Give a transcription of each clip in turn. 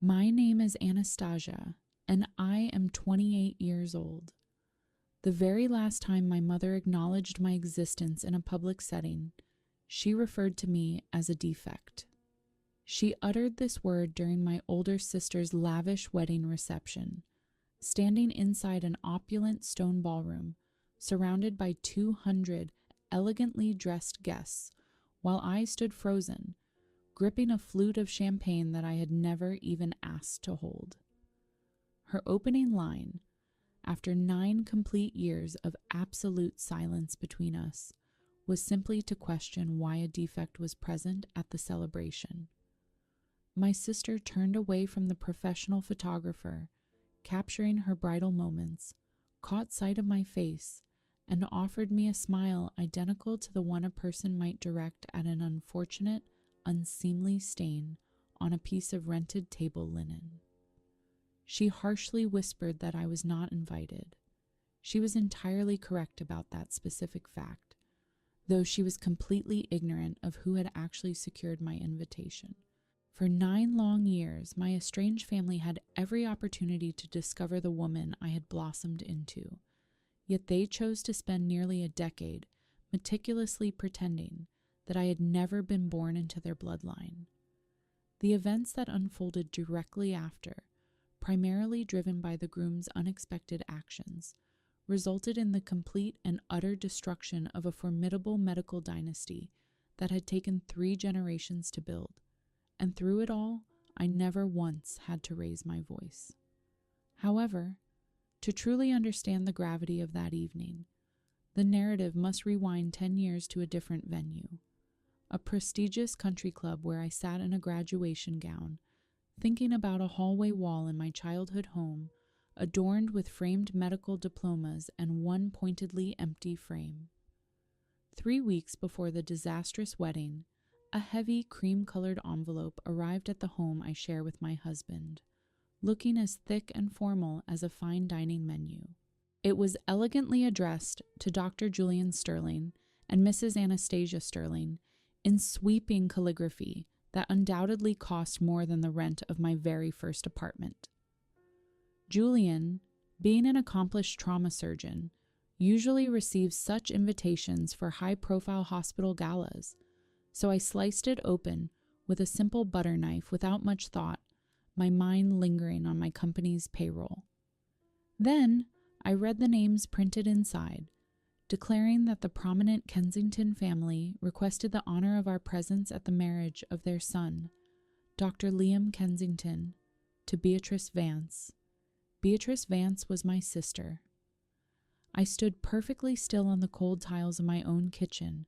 My name is Anastasia, and I am 28 years old. The very last time my mother acknowledged my existence in a public setting, she referred to me as a defect. She uttered this word during my older sister's lavish wedding reception, standing inside an opulent stone ballroom, surrounded by 200 elegantly dressed guests, while I stood frozen, gripping a flute of champagne that I had never even asked to hold. Her opening line, after 9 complete years of absolute silence between us, was simply to question why a defect was present at the celebration. My sister turned away from the professional photographer, capturing her bridal moments, caught sight of my face, and offered me a smile identical to the one a person might direct at an unfortunate, unseemly stain on a piece of rented table linen. She harshly whispered that I was not invited. She was entirely correct about that specific fact, though she was completely ignorant of who had actually secured my invitation. For 9 long years, my estranged family had every opportunity to discover the woman I had blossomed into, yet they chose to spend nearly a decade meticulously pretending that I had never been born into their bloodline. The events that unfolded directly after, primarily driven by the groom's unexpected actions, resulted in the complete and utter destruction of a formidable medical dynasty that had taken 3 generations to build. And through it all, I never once had to raise my voice. However, to truly understand the gravity of that evening, the narrative must rewind 10 years to a different venue, a prestigious country club where I sat in a graduation gown, thinking about a hallway wall in my childhood home, adorned with framed medical diplomas and one pointedly empty frame. 3 weeks before the disastrous wedding, a heavy cream-colored envelope arrived at the home I share with my husband, looking as thick and formal as a fine dining menu. It was elegantly addressed to Dr. Julian Sterling and Mrs. Anastasia Sterling in sweeping calligraphy that undoubtedly cost more than the rent of my very first apartment. Julian, being an accomplished trauma surgeon, usually receives such invitations for high-profile hospital galas, so I sliced it open with a simple butter knife without much thought, my mind lingering on my company's payroll. Then I read the names printed inside, declaring that the prominent Kensington family requested the honor of our presence at the marriage of their son, Dr. Liam Kensington, to Beatrice Vance. Beatrice Vance was my sister. I stood perfectly still on the cold tiles of my own kitchen,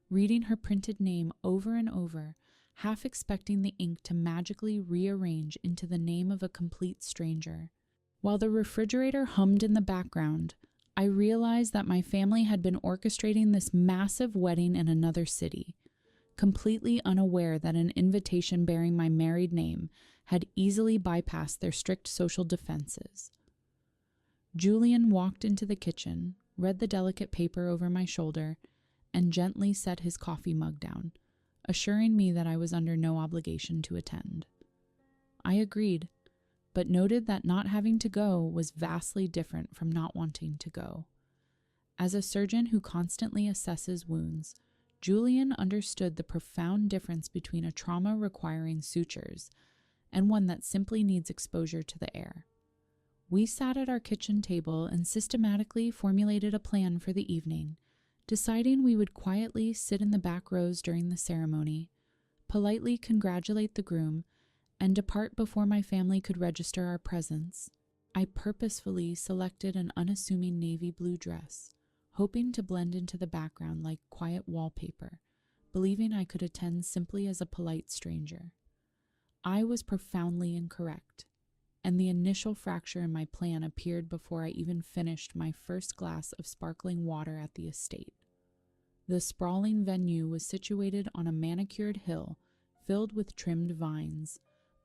reading her printed name over and over, half expecting the ink to magically rearrange into the name of a complete stranger. While the refrigerator hummed in the background, I realized that my family had been orchestrating this massive wedding in another city, completely unaware that an invitation bearing my married name had easily bypassed their strict social defenses. Julian walked into the kitchen, read the delicate paper over my shoulder, and gently set his coffee mug down, assuring me that I was under no obligation to attend. I agreed, but noted that not having to go was vastly different from not wanting to go. As a surgeon who constantly assesses wounds, Julian understood the profound difference between a trauma requiring sutures and one that simply needs exposure to the air. We sat at our kitchen table and systematically formulated a plan for the evening, deciding we would quietly sit in the back rows during the ceremony, politely congratulate the groom, and depart before my family could register our presence. I purposefully selected an unassuming navy blue dress, hoping to blend into the background like quiet wallpaper, believing I could attend simply as a polite stranger. I was profoundly incorrect, and the initial fracture in my plan appeared before I even finished my first glass of sparkling water at the estate. The sprawling venue was situated on a manicured hill filled with trimmed vines,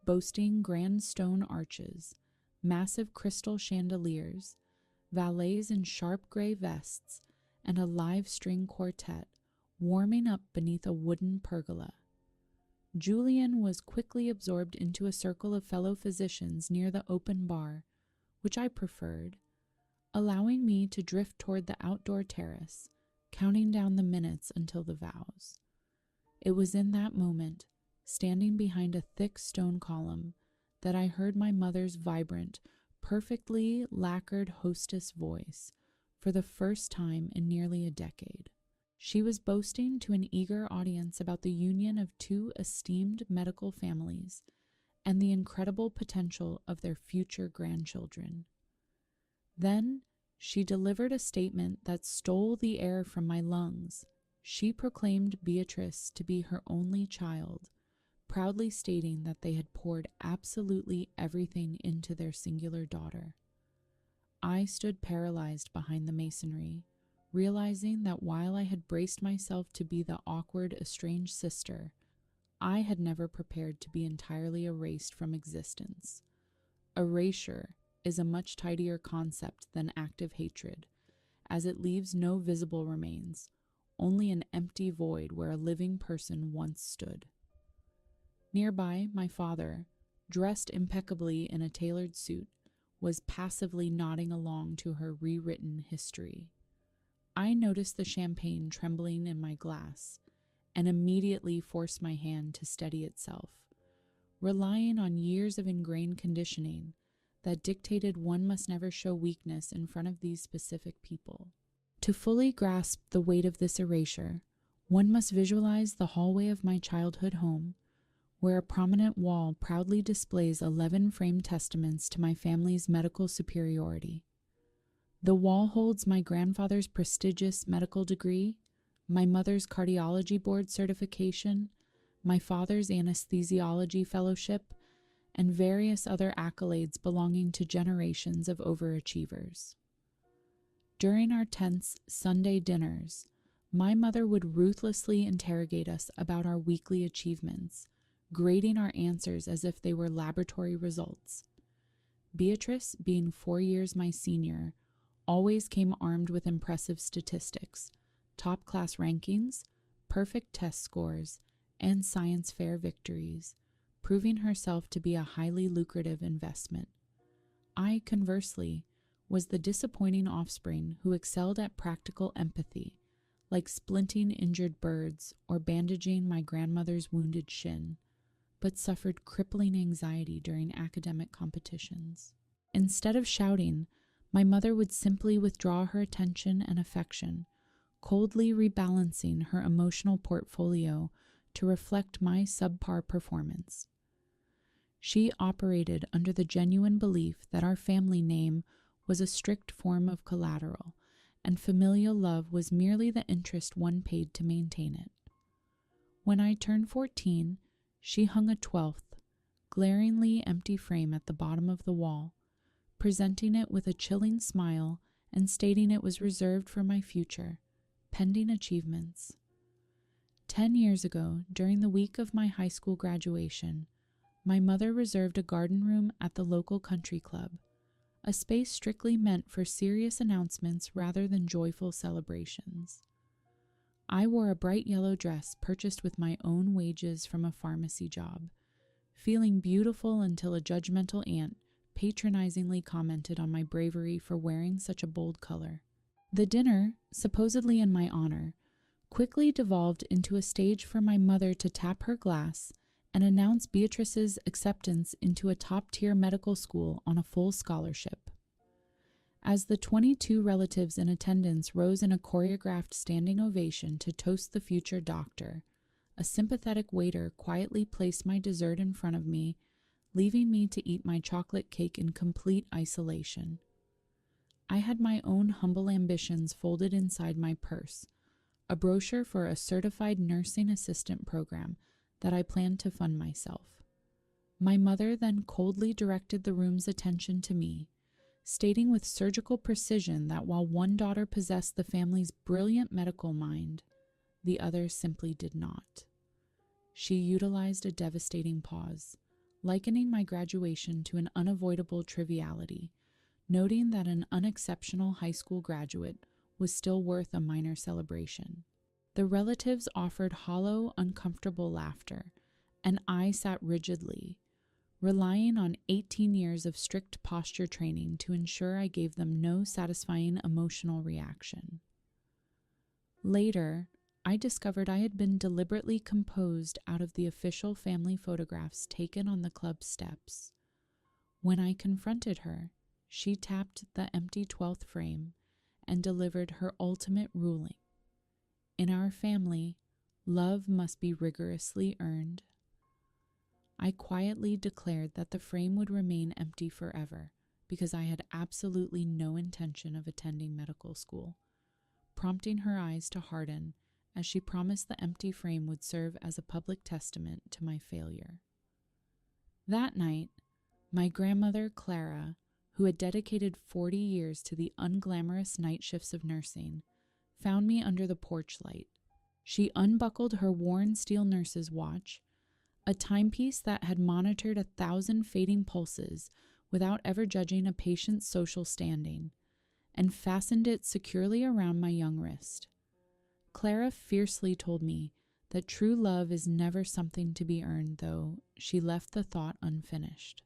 boasting grand stone arches, massive crystal chandeliers, valets in sharp gray vests, and a live string quartet warming up beneath a wooden pergola. Julian was quickly absorbed into a circle of fellow physicians near the open bar, which I preferred, allowing me to drift toward the outdoor terrace, counting down the minutes until the vows. It was in that moment, standing behind a thick stone column, that I heard my mother's vibrant, perfectly lacquered hostess voice for the first time in nearly a decade. She was boasting to an eager audience about the union of two esteemed medical families and the incredible potential of their future grandchildren. Then she delivered a statement that stole the air from my lungs. She proclaimed Beatrice to be her only child, proudly stating that they had poured absolutely everything into their singular daughter. I stood paralyzed behind the masonry, realizing that while I had braced myself to be the awkward, estranged sister, I had never prepared to be entirely erased from existence. Erasure is a much tidier concept than active hatred, as it leaves no visible remains, only an empty void where a living person once stood. Nearby, my father, dressed impeccably in a tailored suit, was passively nodding along to her rewritten history. I noticed the champagne trembling in my glass and immediately forced my hand to steady itself, relying on years of ingrained conditioning that dictated one must never show weakness in front of these specific people. To fully grasp the weight of this erasure, one must visualize the hallway of my childhood home, where a prominent wall proudly displays 11 framed testaments to my family's medical superiority. The wall holds my grandfather's prestigious medical degree, my mother's cardiology board certification, my father's anesthesiology fellowship, and various other accolades belonging to generations of overachievers. During our tense Sunday dinners, my mother would ruthlessly interrogate us about our weekly achievements, grading our answers as if they were laboratory results. Beatrice, being 4 years my senior, always came armed with impressive statistics, top-class rankings, perfect test scores, and science fair victories, proving herself to be a highly lucrative investment. I, conversely, was the disappointing offspring who excelled at practical empathy, like splinting injured birds or bandaging my grandmother's wounded shin, but suffered crippling anxiety during academic competitions. Instead of shouting, my mother would simply withdraw her attention and affection, coldly rebalancing her emotional portfolio to reflect my subpar performance. She operated under the genuine belief that our family name was a strict form of collateral, and familial love was merely the interest one paid to maintain it. When I turned 14, she hung a 12th, glaringly empty frame at the bottom of the wall, presenting it with a chilling smile and stating it was reserved for my future, pending achievements. 10 years ago, during the week of my high school graduation, my mother reserved a garden room at the local country club, a space strictly meant for serious announcements rather than joyful celebrations. I wore a bright yellow dress purchased with my own wages from a pharmacy job, feeling beautiful until a judgmental aunt patronizingly commented on my bravery for wearing such a bold color. The dinner, supposedly in my honor, quickly devolved into a stage for my mother to tap her glass and announce Beatrice's acceptance into a top-tier medical school on a full scholarship. As the 22 relatives in attendance rose in a choreographed standing ovation to toast the future doctor, a sympathetic waiter quietly placed my dessert in front of me, leaving me to eat my chocolate cake in complete isolation. I had my own humble ambitions folded inside my purse, a brochure for a certified nursing assistant program that I planned to fund myself. My mother then coldly directed the room's attention to me, stating with surgical precision that while one daughter possessed the family's brilliant medical mind, the other simply did not. She utilized a devastating pause, likening my graduation to an unavoidable triviality, noting that an unexceptional high school graduate was still worth a minor celebration. The relatives offered hollow, uncomfortable laughter and I sat rigidly, relying on 18 years of strict posture training to ensure I gave them no satisfying emotional reaction. Later, I discovered I had been deliberately composed out of the official family photographs taken on the club steps. When I confronted her, she tapped the empty 12th frame and delivered her ultimate ruling. In our family, love must be rigorously earned. I quietly declared that the frame would remain empty forever because I had absolutely no intention of attending medical school, prompting her eyes to harden as she promised the empty frame would serve as a public testament to my failure. That night, my grandmother, Clara, who had dedicated 40 years to the unglamorous night shifts of nursing, found me under the porch light. She unbuckled her worn steel nurse's watch, a timepiece that had monitored 1,000 fading pulses without ever judging a patient's social standing, and fastened it securely around my young wrist. Clara fiercely told me that true love is never something to be earned, though she left the thought unfinished.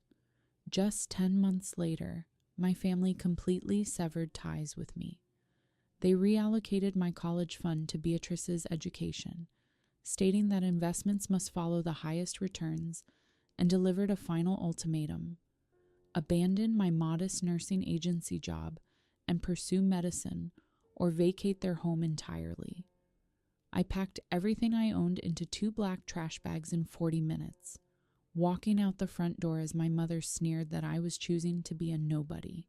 Just 10 months later, my family completely severed ties with me. They reallocated my college fund to Beatrice's education, stating that investments must follow the highest returns, and delivered a final ultimatum: abandon my modest nursing agency job and pursue medicine, or vacate their home entirely. I packed everything I owned into 2 black trash bags in 40 minutes, walking out the front door as my mother sneered that I was choosing to be a nobody.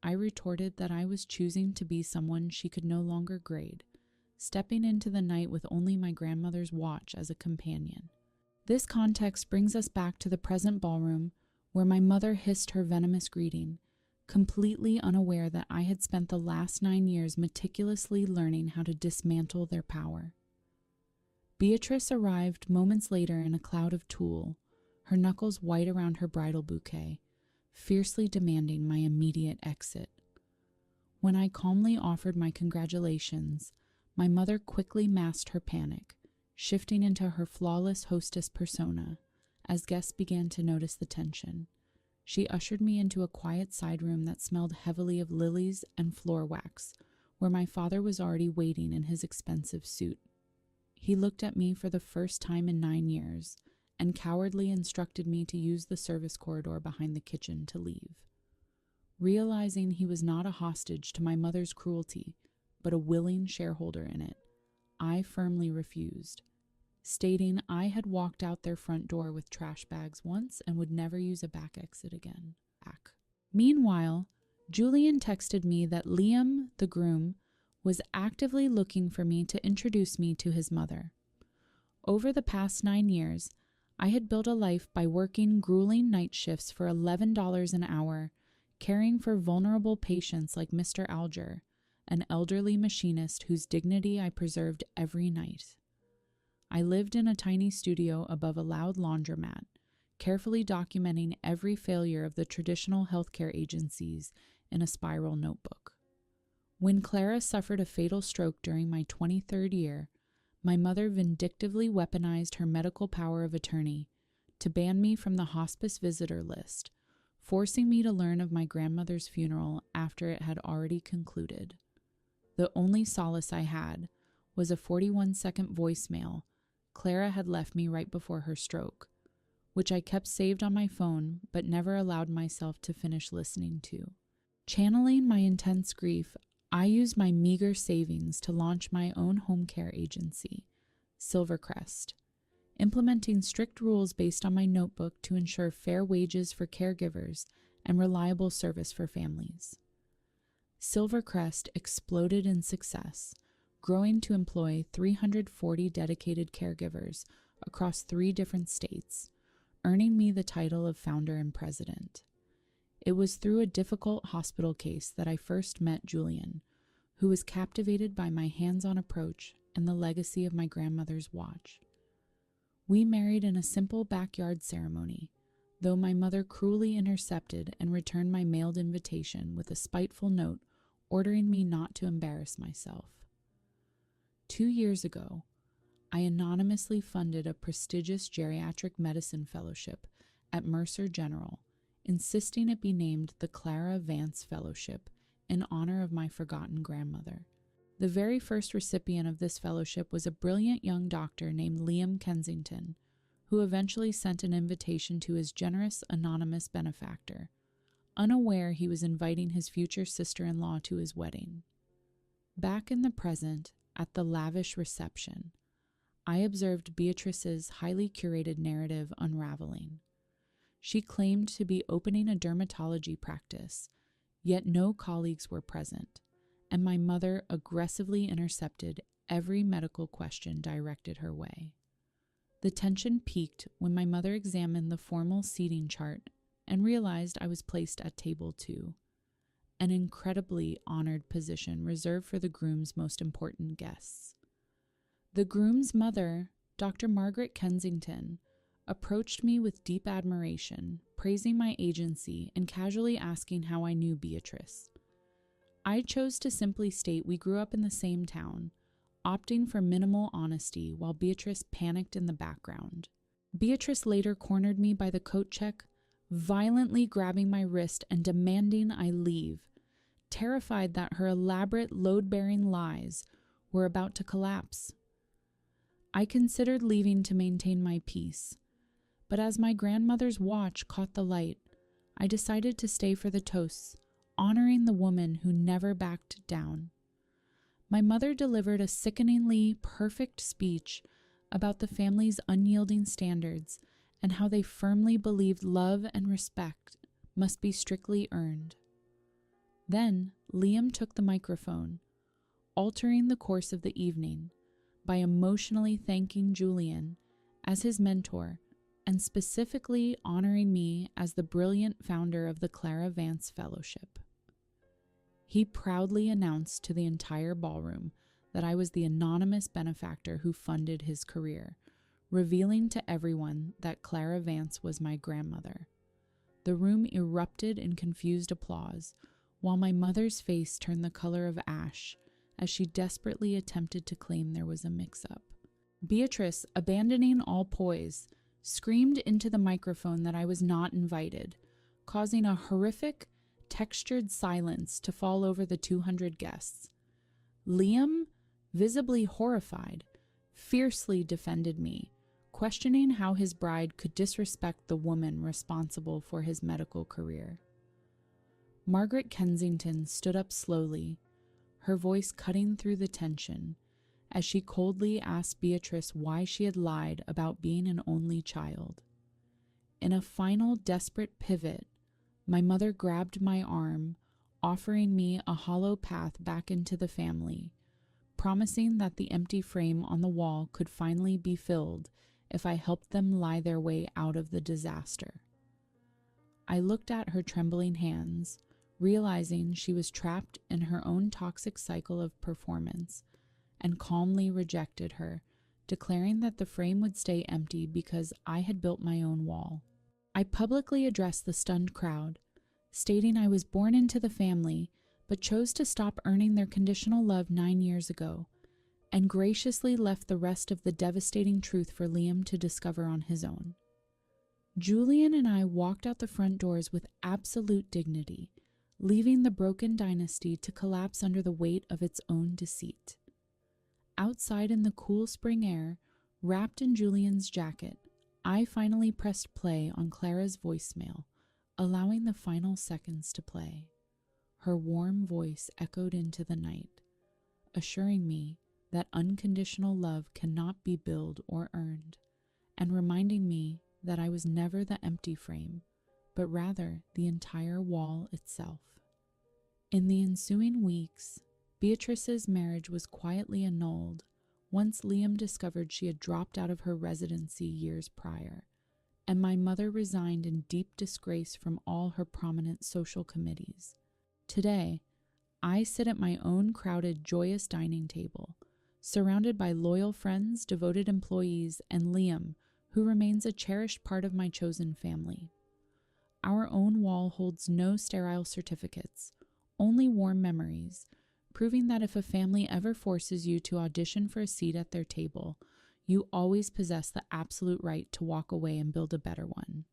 I retorted that I was choosing to be someone she could no longer grade, stepping into the night with only my grandmother's watch as a companion. This context brings us back to the present ballroom, where my mother hissed her venomous greeting, completely unaware that I had spent the last 9 years meticulously learning how to dismantle their power. Beatrice arrived moments later in a cloud of tulle, her knuckles white around her bridal bouquet, fiercely demanding my immediate exit. When I calmly offered my congratulations, my mother quickly masked her panic, shifting into her flawless hostess persona as guests began to notice the tension. She ushered me into a quiet side room that smelled heavily of lilies and floor wax, where my father was already waiting in his expensive suit. He looked at me for the first time in 9 years and cowardly instructed me to use the service corridor behind the kitchen to leave. Realizing he was not a hostage to my mother's cruelty, but a willing shareholder in it, I firmly refused, stating I had walked out their front door with trash bags once and would never use a back exit again. Meanwhile, Julian texted me that Liam, the groom, was actively looking for me to introduce me to his mother. Over the past 9 years, I had built a life by working grueling night shifts for $11 an hour, caring for vulnerable patients like Mr. Alger, an elderly machinist whose dignity I preserved every night. I lived in a tiny studio above a loud laundromat, carefully documenting every failure of the traditional healthcare agencies in a spiral notebook. When Clara suffered a fatal stroke during my 23rd year, my mother vindictively weaponized her medical power of attorney to ban me from the hospice visitor list, forcing me to learn of my grandmother's funeral after it had already concluded. The only solace I had was a 41-second voicemail Clara had left me right before her stroke, which I kept saved on my phone but never allowed myself to finish listening to. Channeling my intense grief, I used my meager savings to launch my own home care agency, Silvercrest, implementing strict rules based on my notebook to ensure fair wages for caregivers and reliable service for families. Silvercrest exploded in success, growing to employ 340 dedicated caregivers across 3 different states, earning me the title of founder and president. It was through a difficult hospital case that I first met Julian, who was captivated by my hands-on approach and the legacy of my grandmother's watch. We married in a simple backyard ceremony, though my mother cruelly intercepted and returned my mailed invitation with a spiteful note ordering me not to embarrass myself. 2 years ago, I anonymously funded a prestigious geriatric medicine fellowship at Mercer General, insisting it be named the Clara Vance Fellowship in honor of my forgotten grandmother. The very first recipient of this fellowship was a brilliant young doctor named Liam Kensington, who eventually sent an invitation to his generous anonymous benefactor, unaware he was inviting his future sister-in-law to his wedding. Back in the present, at the lavish reception, I observed Beatrice's highly curated narrative unraveling. She claimed to be opening a dermatology practice, yet no colleagues were present, and my mother aggressively intercepted every medical question directed her way. The tension peaked when my mother examined the formal seating chart and realized I was placed at table 2, an incredibly honored position reserved for the groom's most important guests. The groom's mother, Dr. Margaret Kensington, approached me with deep admiration, praising my agency and casually asking how I knew Beatrice. I chose to simply state we grew up in the same town, opting for minimal honesty while Beatrice panicked in the background. Beatrice later cornered me by the coat check, violently grabbing my wrist and demanding I leave, terrified that her elaborate load-bearing lies were about to collapse. I considered leaving to maintain my peace, but as my grandmother's watch caught the light, I decided to stay for the toasts, honoring the woman who never backed down. My mother delivered a sickeningly perfect speech about the family's unyielding standards and how they firmly believed love and respect must be strictly earned. Then Liam took the microphone, altering the course of the evening by emotionally thanking Julian as his mentor and specifically honoring me as the brilliant founder of the Clara Vance Fellowship. He proudly announced to the entire ballroom that I was the anonymous benefactor who funded his career, revealing to everyone that Clara Vance was my grandmother. The room erupted in confused applause, while my mother's face turned the color of ash as she desperately attempted to claim there was a mix-up. Beatrice, abandoning all poise, screamed into the microphone that I was not invited, causing a horrific, textured silence to fall over the 200 guests. Liam, visibly horrified, fiercely defended me, questioning how his bride could disrespect the woman responsible for his medical career. Margaret Kensington stood up slowly, her voice cutting through the tension, as she coldly asked Beatrice why she had lied about being an only child. In a final desperate pivot, my mother grabbed my arm, offering me a hollow path back into the family, promising that the empty frame on the wall could finally be filled if I helped them lie their way out of the disaster. I looked at her trembling hands, realizing she was trapped in her own toxic cycle of performance, and calmly rejected her, declaring that the frame would stay empty because I had built my own wall. I publicly addressed the stunned crowd, stating I was born into the family, but chose to stop earning their conditional love 9 years ago, and graciously left the rest of the devastating truth for Liam to discover on his own. Julian and I walked out the front doors with absolute dignity, leaving the broken dynasty to collapse under the weight of its own deceit. Outside in the cool spring air, wrapped in Julian's jacket, I finally pressed play on Clara's voicemail, allowing the final seconds to play. Her warm voice echoed into the night, assuring me that unconditional love cannot be billed or earned, and reminding me that I was never the empty frame, but rather the entire wall itself. In the ensuing weeks, Beatrice's marriage was quietly annulled once Liam discovered she had dropped out of her residency years prior, and my mother resigned in deep disgrace from all her prominent social committees. Today, I sit at my own crowded, joyous dining table, surrounded by loyal friends, devoted employees, and Liam, who remains a cherished part of my chosen family. Our own wall holds no sterile certificates, only warm memories, proving that if a family ever forces you to audition for a seat at their table, You always possess the absolute right to walk away and build a better one.